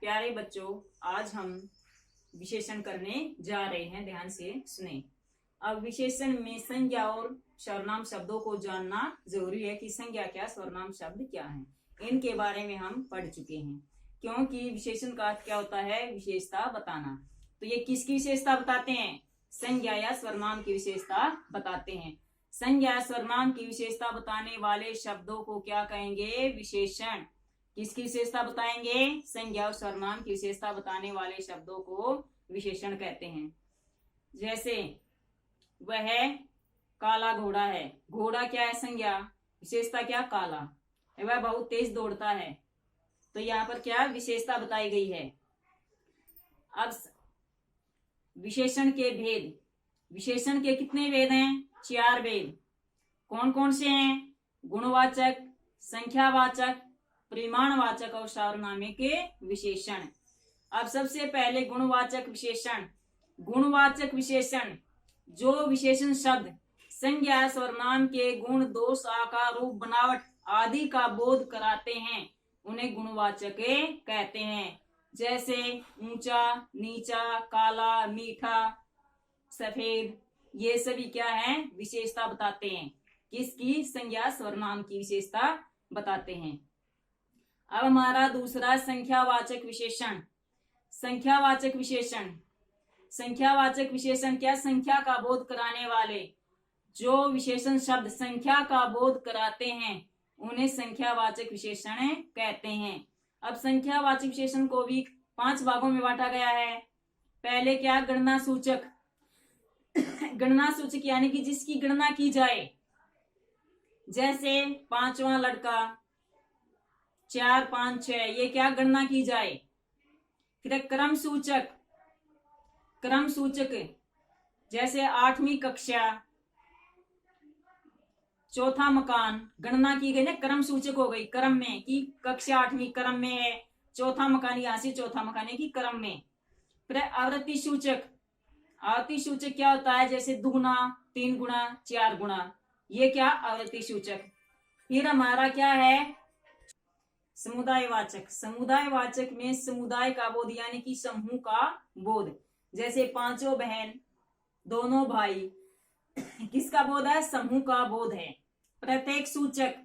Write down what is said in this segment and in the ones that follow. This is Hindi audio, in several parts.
प्यारे बच्चों, आज हम विशेषण करने जा रहे हैं। ध्यान से सुने। अब विशेषण में संज्ञा और सर्वनाम शब्दों को जानना जरूरी है कि संज्ञा क्या, सर्वनाम शब्द क्या है। इनके बारे में हम पढ़ चुके हैं, क्योंकि विशेषण का अर्थ क्या होता है? विशेषता बताना। तो ये किसकी विशेषता बताते हैं? संज्ञा या सर्वनाम की विशेषता बताते हैं। संज्ञा सर्वनाम की विशेषता बताने वाले शब्दों को क्या कहेंगे? विशेषण। किसकी विशेषता बताएंगे? संज्ञा और सर्वनाम की विशेषता बताने वाले शब्दों को विशेषण कहते हैं। जैसे वह काला घोड़ा है। घोड़ा क्या है? संज्ञा। विशेषता क्या? काला। वह बहुत तेज दौड़ता है। तो यहाँ पर क्या विशेषता बताई गई है? अब विशेषण के भेद। विशेषण के कितने भेद हैं? 4 भेद। कौन कौन से हैं? गुणवाचक, संख्यावाचक, परिमाणवाचक और सार्वनामिक विशेषण। अब सबसे पहले गुणवाचक विशेषण। गुणवाचक विशेषण जो विशेषण शब्द संज्ञा सर्वनाम के गुण, दोष, आकार, रूप, बनावट आदि का बोध कराते हैं उन्हें गुणवाचक कहते हैं। जैसे ऊंचा, नीचा, काला, मीठा, सफेद, ये सभी क्या है? विशेषता बताते हैं। किसकी? संज्ञा सर्वनाम की विशेषता बताते हैं। अब हमारा दूसरा संख्यावाचक विशेषण। संख्यावाचक विशेषण। संख्यावाचक विशेषण क्या? संख्या का बोध कराने वाले जो विशेषण शब्द संख्या का बोध कराते हैं उन्हें संख्यावाचक विशेषण कहते हैं। अब संख्यावाचक विशेषण को भी 5 भागों में बांटा गया है। पहले क्या? गणना सूचक। गणना सूचक यानी कि जिसकी गणना की जाए। जैसे 5वां लड़का, 4, 5, 6, ये क्या? गणना की जाए। फिर क्रम सूचक। क्रम सूचक जैसे 8वीं कक्षा, 4था मकान, गणना की गई ना, क्रम सूचक हो गई। क्रम में कि कक्षा 8वीं क्रम में है, 4था मकान यहाँ से 4था मकान है कि क्रम में। फिर आवृत्ति सूचक। आवृत्ति सूचक क्या होता है? जैसे दुगुना, 3 गुना, 4 गुना, ये क्या? आवृत्ति सूचक। फिर हमारा क्या है? समुदायवाचक। समुदायवाचक में समुदाय का बोध यानी कि समूह का बोध। जैसे 5 बहन, 2 भाई, किसका बोध है? समूह का बोध है। प्रत्येक सूचक।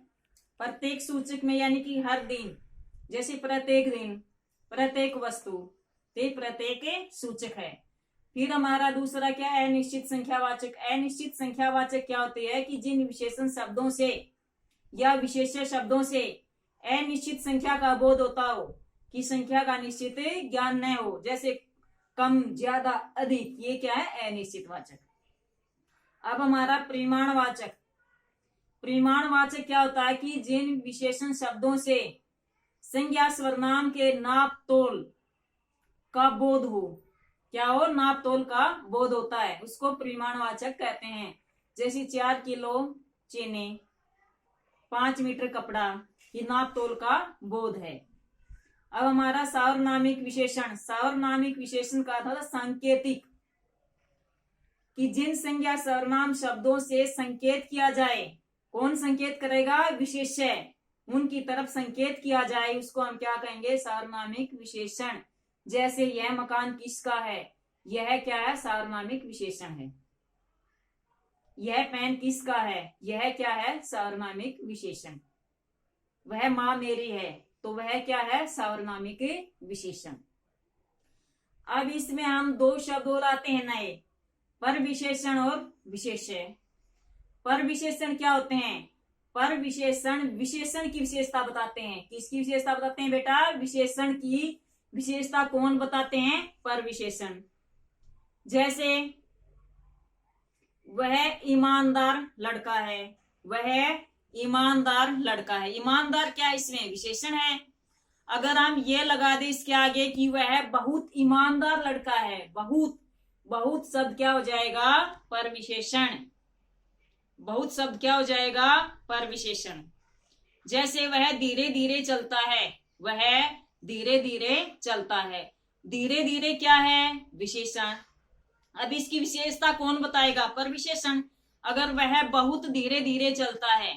प्रत्येक सूचक में यानी कि हर दिन, जैसे प्रत्येक दिन, प्रत्येक वस्तु, ते प्रत्येक सूचक है। फिर हमारा दूसरा क्या है? अनिश्चित संख्यावाचक। अनिश्चित संख्यावाचक क्या होती है? कि जिन विशेषण शब्दों से या विशेष्य शब्दों से अनिश्चित संख्या का बोध होता हो, कि संख्या का निश्चित ज्ञान न हो, जैसे कम, ज्यादा, अधिक, ये क्या है? अनिश्चित वाचक। अब हमारा परिमाणवाचक। परिमाणवाचक क्या होता है? कि जिन विशेषण शब्दों से संज्ञा सर्वनाम के नाप तोल का बोध हो, क्या हो? नाप तोल का बोध होता है, उसको परिमाणवाचक कहते हैं। जैसे 4 किलो चीनी, 5 मीटर कपड़ा, ये नाप तोल का बोध है। अब हमारा सार्वनामिक विशेषण। सार्वनामिक विशेषण का था सांकेतिक, कि जिन संज्ञा सर्वनाम शब्दों से संकेत किया जाए। कौन संकेत करेगा? विशेष्य। उनकी तरफ संकेत किया जाए, उसको हम क्या कहेंगे? सार्वनामिक विशेषण। जैसे यह मकान किसका है? यह क्या है? सार्वनामिक विशेषण है। यह पेन किसका है? यह क्या है? सार्वनामिक विशेषण। वह माँ मेरी है, तो वह क्या है? सार्वनामिक विशेषण। अब इसमें हम 2 शब्द और आते हैं नए, पर विशेषण और विशेष्य। पर विशेषण क्या होते हैं? पर विशेषण विशेषण की विशेषता बताते हैं। किसकी विशेषता बताते हैं बेटा? विशेषण की विशेषता कौन बताते हैं? पर विशेषण। जैसे वह ईमानदार लड़का है। वह ईमानदार लड़का है। ईमानदार क्या है? इसमें विशेषण है। अगर हम ये लगा दे इसके आगे कि वह बहुत ईमानदार लड़का है, बहुत, बहुत शब्द क्या हो जाएगा? पर विशेषण। बहुत शब्द क्या हो जाएगा? पर विशेषण। जैसे वह धीरे धीरे चलता है। वह धीरे धीरे चलता है। धीरे धीरे क्या है? विशेषण। अब इसकी विशेषता कौन बताएगा? पर विशेषण। अगर वह बहुत धीरे धीरे चलता है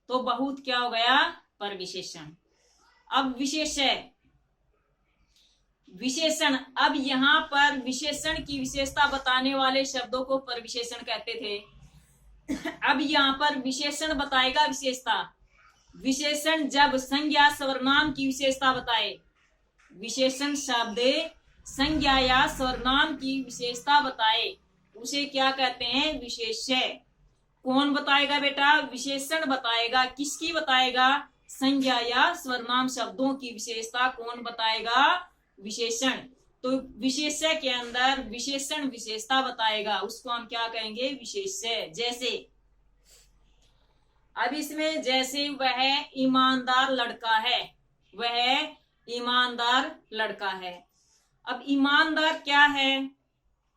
तो बहुत क्या हो गया? पर विशेषण। अब विशेष्य। विशेषण, अब यहाँ पर विशेषण की विशेषता बताने वाले शब्दों को परविशेषण कहते थे। अब यहाँ पर विशेषण बताएगा विशेषता। विशेषण जब संज्ञा सर्वनाम की विशेषता बताए, विशेषण शब्द संज्ञा या सर्वनाम की विशेषता बताए, उसे क्या कहते हैं? विशेष्य। कौन बताएगा बेटा? विशेषण बताएगा। किसकी बताएगा? संज्ञा या सर्वनाम शब्दों की विशेषता कौन बताएगा? विशेषण। तो विशेष्य के अंदर विशेषण विशेषता बताएगा, उसको हम क्या कहेंगे? विशेष्य। जैसे अब इसमें जैसे वह ईमानदार लड़का है, वह ईमानदार लड़का है। अब ईमानदार क्या है?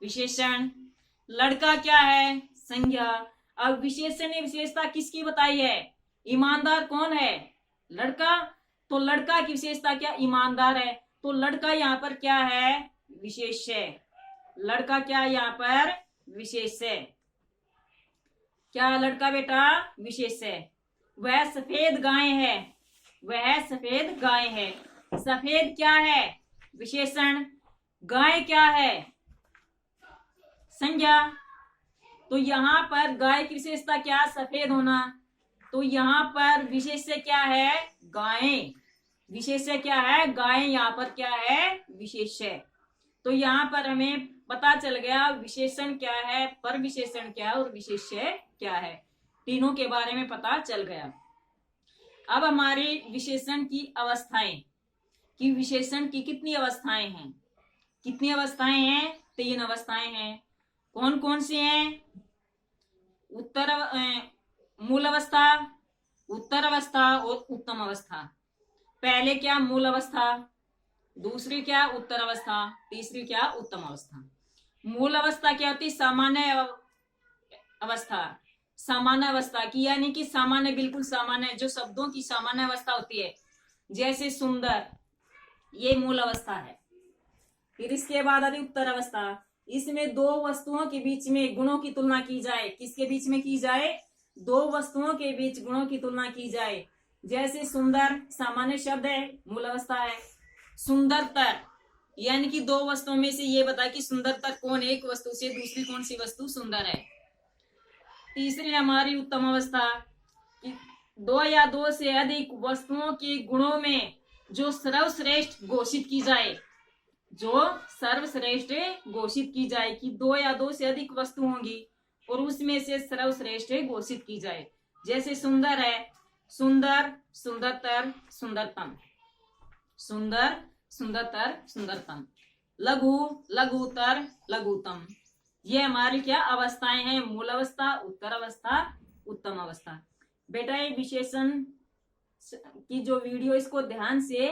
विशेषण। लड़का क्या है? संज्ञा। अब विशेषण ने विशेषता किसकी बताई है? ईमानदार कौन है? लड़का। तो लड़का की विशेषता क्या? ईमानदार है। तो लड़का यहाँ पर क्या है? विशेष्य। लड़का क्या है यहाँ पर? विशेष्य। क्या लड़का बेटा? विशेष्य। वह सफेद गाय है, वह सफेद गाय है। सफेद क्या है? विशेषण। गाय क्या है? संज्ञा। तो यहाँ पर गाय की विशेषता क्या? सफेद होना। तो यहाँ पर विशेष्य क्या है? गाय। विशेष्य क्या है? गाय। यहाँ पर क्या है? विशेष्य। तो यहाँ पर हमें पता चल गया विशेषण क्या है, परविशेषण क्या है और विशेष्य क्या है। तीनों के बारे में पता चल गया। अब हमारी विशेषण की अवस्थाएं, कि विशेषण की कितनी अवस्थाएं हैं? कितनी अवस्थाएं हैं? 3 अवस्थाएं हैं। कौन कौन सी हैं? मूल अवस्था, उत्तर अवस्था और उत्तम अवस्था। पहले क्या? मूल अवस्था। दूसरी क्या? उत्तर अवस्था। तीसरी क्या? उत्तम अवस्था। मूल अवस्था क्या होती? सामान्य अवस्था। सामान्य अवस्था की यानी कि सामान्य, बिल्कुल सामान्य, जो शब्दों की सामान्य अवस्था होती है। जैसे सुंदर, ये मूल अवस्था है। फिर इसके बाद आती उत्तर अवस्था। इसमें 2 वस्तुओं के बीच में गुणों की तुलना की जाए। किसके बीच में की जाए? 2 वस्तुओं के बीच गुणों की तुलना की जाए। जैसे सुंदर सामान्य शब्द है, मूल अवस्था है। सुंदरतर यानी कि 2 वस्तुओं में से ये बता कि सुंदरतर कौन, एक वस्तु से दूसरी कौन सी वस्तु सुंदर है। तीसरी हमारी उत्तम अवस्था, 2 या 2 से अधिक वस्तुओं के गुणों में जो सर्वश्रेष्ठ घोषित की जाए, जो सर्वश्रेष्ठ घोषित की जाए, कि 2 या 2 से अधिक वस्तु होंगी और उसमें से सर्वश्रेष्ठ घोषित की जाए। जैसे सुंदर है, सुंदर, सुंदरतर, सुंदरतम। सुंदर, सुंदरतर, सुंदरतम। लघु, लघुतर, लघुतम। ये हमारी क्या अवस्थाएं हैं? मूल अवस्था, उत्तर अवस्था, उत्तम अवस्था। बेटा ये विशेषण की जो वीडियो, इसको ध्यान से